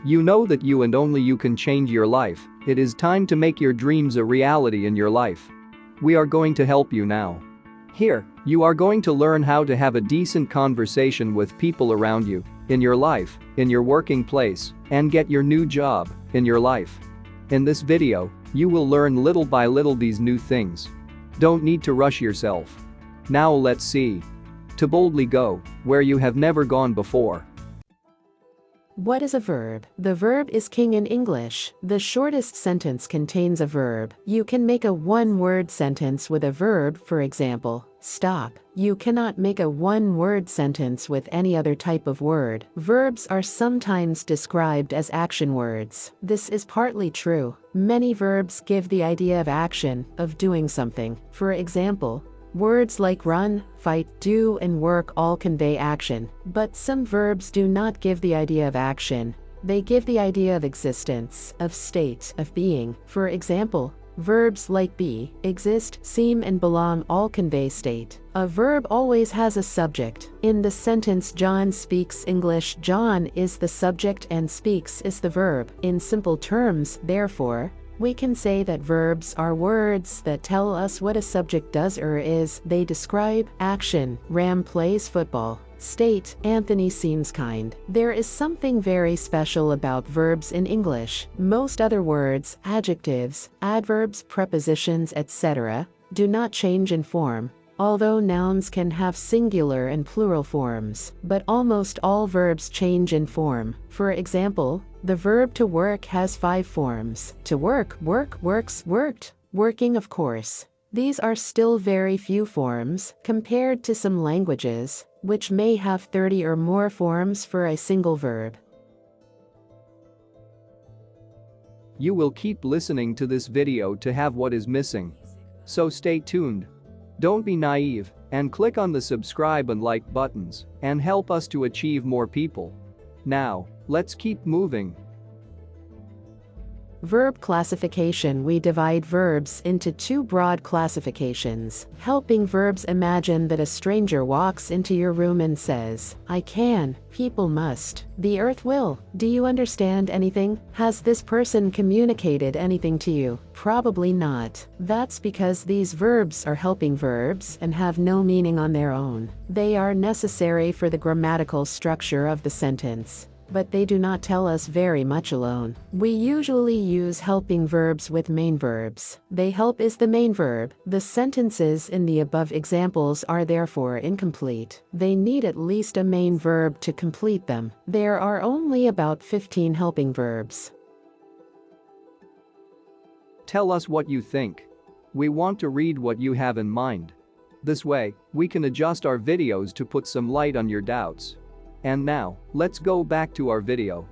You know that you and only you can change your life. It is time to make your dreams a reality in your life. We are going to help you now. Here, you are going to learn how to have a decent conversation with people around you, in your life, in your working place, and get your new job, in your life. In this video, you will learn little by little these new things. Don't need to rush yourself. Now let's see. To boldly go, where you have never gone before. What is a verb? The verb is king in English. The shortest sentence contains a verb. You can make a one-word sentence with a verb, for example, stop. You cannot make a one-word sentence with any other type of word. Verbs are sometimes described as action words. This is partly true. Many verbs give the idea of action, of doing something. For example, words like run, fight, do, and work all convey action, but some verbs do not give the idea of action. They give the idea of existence, of state, of being. For example, verbs like be, exist, seem, and belong all convey state. A verb always has a subject. In the sentence John speaks English, John is the subject and speaks is the verb. In simple terms, therefore, we can say that verbs are words that tell us what a subject does or is. They describe action. Ram plays football. State, Anthony seems kind. There is something very special about verbs in English. Most other words, adjectives, adverbs, prepositions, etc., do not change in form, although nouns can have singular and plural forms. But almost all verbs change in form. For example, the verb to work has 5 forms. To work, work, works, worked, working, of course. These are still very few forms compared to some languages, which may have 30 or more forms for a single verb. You will keep listening to this video to have what is missing. So stay tuned. Don't be naive and click on the subscribe and like buttons and help us to achieve more people. Now, let's keep moving. Verb classification. We divide verbs into 2 broad classifications. Helping verbs. Imagine that a stranger walks into your room and says, I can, people must, the earth will. Do you understand anything? Has this person communicated anything to you? Probably not. That's because these verbs are helping verbs and have no meaning on their own. They are necessary for the grammatical structure of the sentence, but they do not tell us very much alone. We usually use helping verbs with main verbs. They help is the main verb. The sentences in the above examples are therefore incomplete. They need at least a main verb to complete them. There are only about 15 helping verbs. Tell us what you think. We want to read what you have in mind. This way, we can adjust our videos to put some light on your doubts. And now, let's go back to our video.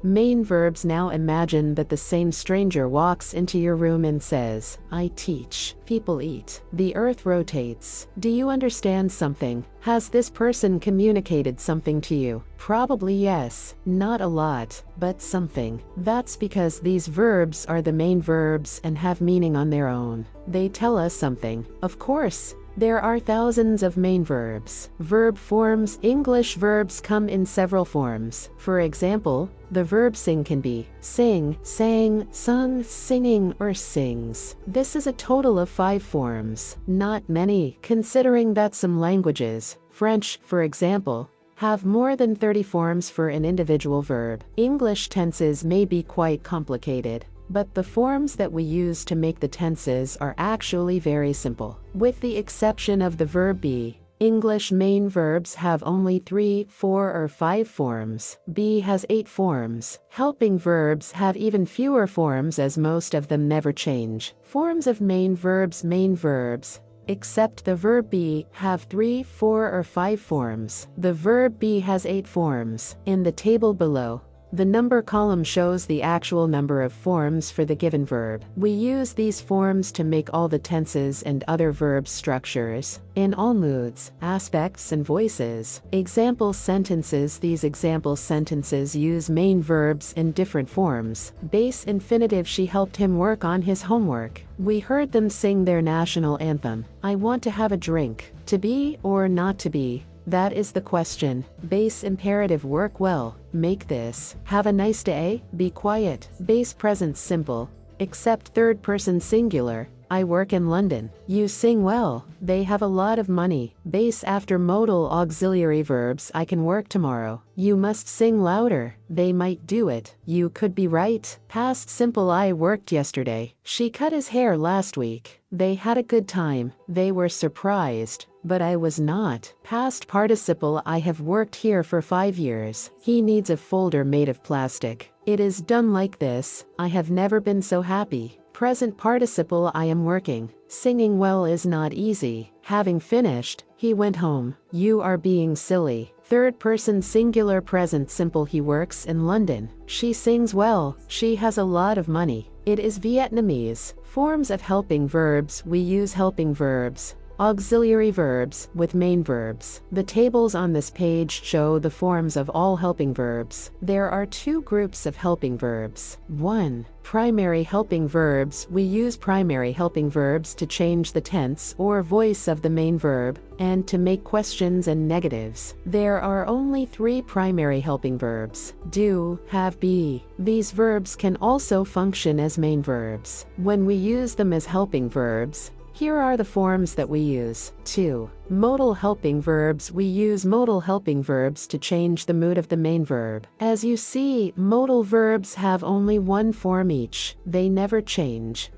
Main verbs. Now imagine that the same stranger walks into your room and says, I teach, people eat, the earth rotates. Do you understand something? Has this person communicated something to you? Probably yes, not a lot, but something. That's because these verbs are the main verbs and have meaning on their own. They tell us something. Of course, there are thousands of main verbs. Verb forms. English verbs come in several forms. For example, the verb sing can be sing, sang, sung, singing, or sings. This is a total of 5 forms. Not many, considering that some languages, French, for example, have more than 30 forms for an individual verb. English tenses may be quite complicated, but the forms that we use to make the tenses are actually very simple. With the exception of the verb be, English main verbs have only 3, 4, or 5 forms. Be has 8 forms. Helping verbs have even fewer forms as most of them never change. Forms of main verbs, except the verb be, have 3, 4, or 5 forms. The verb be has 8 forms. In the table below, the number column shows the actual number of forms for the given verb. We use these forms to make all the tenses and other verb structures, in all moods, aspects, and voices. Example sentences. These example sentences use main verbs in different forms. Base infinitive. She helped him work on his homework. We heard them sing their national anthem. I want to have a drink. To be or not to be. That is the question. Base imperative work well. Make this. Have a nice day. Be quiet. Base present simple. Except third person singular. I work in London. You sing well. They have a lot of money. Base after modal auxiliary verbs. I can work tomorrow. You must sing louder. They might do it. You could be right. Past simple. I worked yesterday. She cut his hair last week. They had a good time. They were surprised. But I was not. Past participle. I have worked here for 5 years. He needs a folder made of plastic. It is done like this. I have never been so happy. Present participle. I am working. Singing well is not easy. Having finished, he went home. You are being silly. Third person singular present simple. He works in London. She sings well. She has a lot of money. It is Vietnamese. Forms of helping verbs. We use helping verbs. Auxiliary verbs with main verbs. The tables on this page show the forms of all helping verbs. There are 2 groups of helping verbs. 1. Primary helping verbs. We use primary helping verbs to change the tense or voice of the main verb and to make questions and negatives. There are only 3 primary helping verbs: do, have, be. These verbs can also function as main verbs. When we use them as helping verbs, here are the forms that we use. 2. Modal helping verbs. We use modal helping verbs to change the mood of the main verb. As you see, modal verbs have only 1 form each. They never change.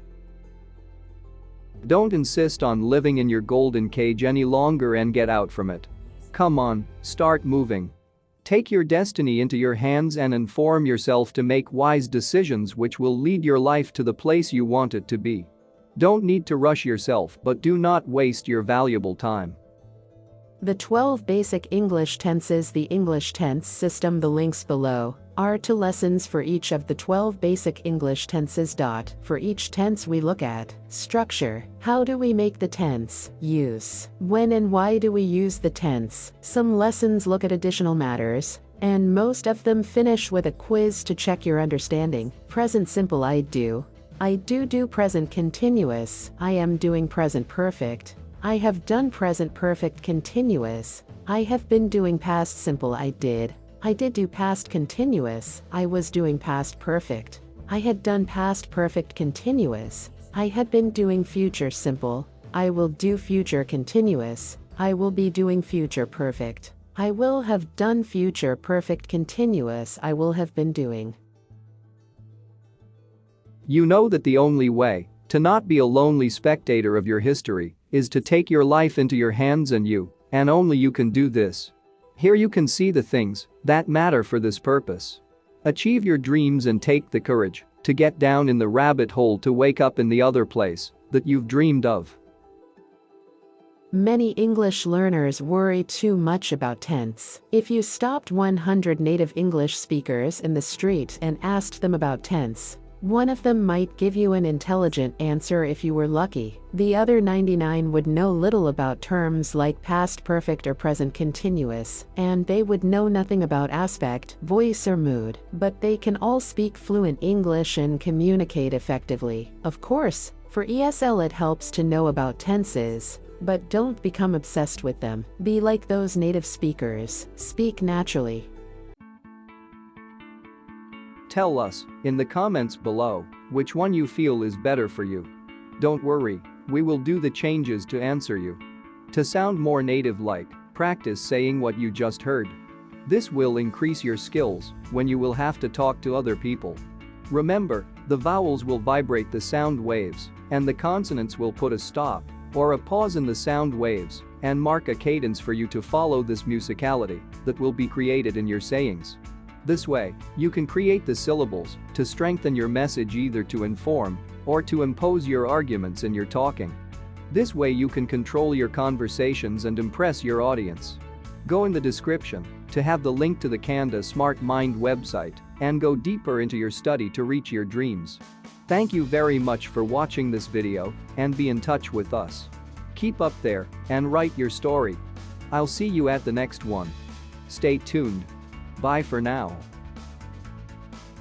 Don't insist on living in your golden cage any longer and get out from it. Come on, start moving. Take your destiny into your hands and inform yourself to make wise decisions which will lead your life to the place you want it to be. Don't need to rush yourself, but do not waste your valuable time. The 12 basic English tenses. The English tense system. The links below are to lessons for each of the 12 basic English tenses. For each tense we look at structure. How do we make the tense? Use. When and why do we use the tense? Some lessons look at additional matters, and most of them finish with a quiz to check your understanding. Present simple. I do. I do present continuous. I am doing present perfect. I have done present perfect continuous. I have been doing past simple. I did do past continuous. I was doing past perfect. I had done past perfect continuous. I had been doing future simple. I will do future continuous. I will be doing future perfect. I will have done future perfect continuous. I will have been doing. You know that the only way to not be a lonely spectator of your history is to take your life into your hands, and only you can do this. Here you can see the things that matter for this purpose. Achieve your dreams and take the courage to get down in the rabbit hole to wake up in the other place that you've dreamed of. Many English learners worry too much about tense. If you stopped 100 native English speakers in the street and asked them about tense, one of them might give you an intelligent answer if you were lucky. The other 99 would know little about terms like past perfect or present continuous, and they would know nothing about aspect, voice or mood. But they can all speak fluent English and communicate effectively. Of course, for ESL it helps to know about tenses, but don't become obsessed with them. Be like those native speakers. Speak naturally. Tell us in the comments below which one you feel is better for you. Don't worry, we will do the changes to answer you. To sound more native-like, practice saying what you just heard. This will increase your skills when you will have to talk to other people. Remember, the vowels will vibrate the sound waves, and the consonants will put a stop or a pause in the sound waves and mark a cadence for you to follow this musicality that will be created in your sayings. This way, you can create the syllables to strengthen your message, either to inform or to impose your arguments in your talking. This way you can control your conversations and impress your audience. Go in the description to have the link to the Kanda Smart Mind website and go deeper into your study to reach your dreams. Thank you very much for watching this video and be in touch with us. Keep up there and write your story. I'll see you at the next one. Stay tuned. Bye for now.